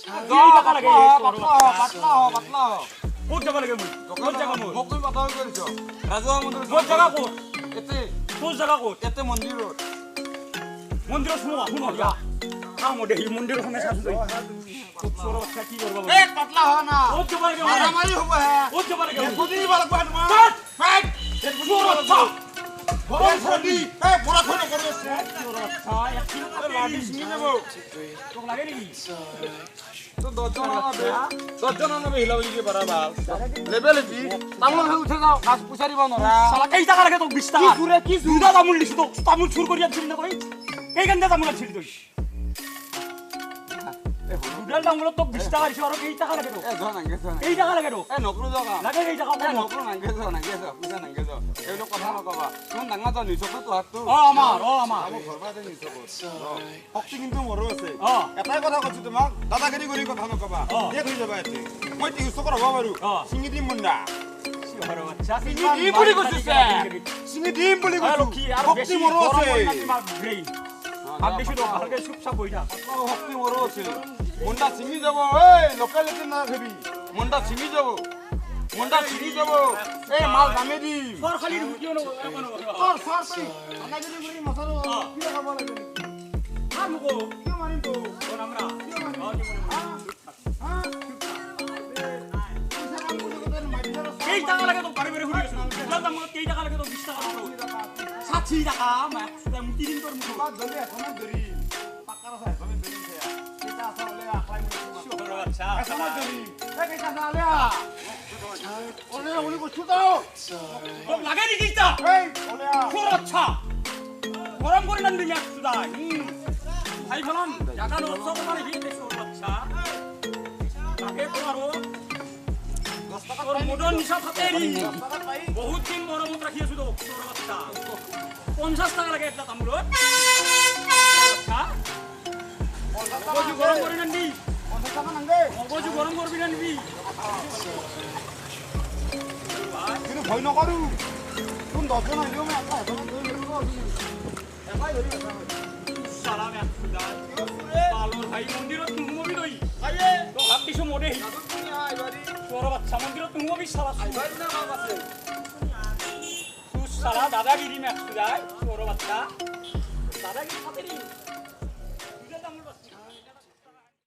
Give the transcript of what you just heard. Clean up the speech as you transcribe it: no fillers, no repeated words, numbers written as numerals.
পাতলা লাগে পাতলা ক'ত যাব লাগে মই ক'ত জাগা মোৰ মোক তুমি পাতলা কৰিছ ৰাজহুৱা মন্দিৰ ক'ত জাগা ক'ত এতে ক'ত জাগা ক'ত এতে মন্দিৰত মন্দিৰত শুনো দিয়া কাম দেহি মন্দিৰখনে চাইছো তই ওচৰৰ কথা কি কৰিব এই পাতলা হয় না ক'ত যাব লাগে মাৰামাৰি হ'ব হে ক'ত যাব লাগে এফুটি দিব লাগব তোমাৰ ফাইট এফুটি ঘৰৰ ফদি এই বৰা থৈ নকৰি আছে লাডি চিনি যাব তোক লাগে নেকি তো দহজন আনবে হিলা বুলি কি পাৰা ভাল লেভেল এটি তামোল হৈ উঠে যাও কাজ পইচা দিব নৰা শালা কেই টাকা লাগে তোক 20 টাকা কি দুটা তামোল দিছ তোক তামোল চুৰ কৰি আনছিলি না তই কেই গন্ধা তামোল আনছিলি তই দুডাল তামোলত তোক 20 টাকা দিছ আৰু কেই টাকা লাগে তোক কেই টাকা লাগে তোক নকৰো যাবা লাগে কেই টাকা নকৰো নাংগে যা পইচা নাংগে যা এইলো কথা নকবা কোন ডাঙৰ জন নিছক তো হাতটো আমাৰ ঘৰবাতে নিছক শক্তি কিন্তু মোৰো আছে অ এটাই কথা কৈছো তোমাক দাদাগিৰি কৰি কথা নকবা এক হৈ যাবা এতে মই 300 টকা হ'ব বাৰু চিঙি দিম মুণ্ডা চিঙি দিম বুলি কৈছে চিঙি দিম বুলি কৈছো শক্তি মোৰো আছে আৰ বেশি তো ভালকে চুপচাপ বই থাক শক্তি মোৰো আছে মুণ্ডা চিঙি যাব এই লোকেলিটি না ভাবি মুণ্ডা চিঙি যাব এই মাল দামে দিম সর খালি কিয় ন সর তুই দাদাগিৰি কৰি মছাৰো কি খাব লাগে আৰ মুকো কি মাৰিম তো কোন আমরা কেই টাকা লাগে তো বাড়ি বাড়ি ঘুরে গেছ না দাম কেই টাকা লাগে তো 20 টাকা 60 টাকা মা দাম 3 তোর মুকো ধৰি এখন ধৰি পাকাৰ আছে এখন ধৰি কেটা চালে আখলাই শুভৰ বাচ্চা এখন ধৰি এই কেটা চালে ওলে ওলি কইছো তো তো লাগে নি কিটা এই ওলে খুব আচ্ছা গরম করে নান দিন একটুদা ভাই ফলন জায়গা নষ্ট করে দিয়ে দেখো বাচ্চা তাকে তোমারও 10 টাকা তোর মোডন নিশা থাকে বহুত দিন গরমত রাখি আছো তো তোর বাচ্চা 50 টাকা লাগে একটা তামুল আচ্ছা মগজু গরম করে নান দি 50 টাকা নাংগে মগজু গরম করবি না নিবি কিন্তু ভয় নকৰো কোন দহজন আহিলেও মই এটা এজন ধৰি লব এটাই ধৰি সালাম একটুদা পালর ভাই মন্দিরত নুমবি দই আয়ে তো ভাবতিছো মোডে তোর বাচ্চা মন্দিরত নুমবি সালা তুই সালা দাদাগিরি মে একটুদা তোর বাচ্চা দাদাগিরি খাতে নি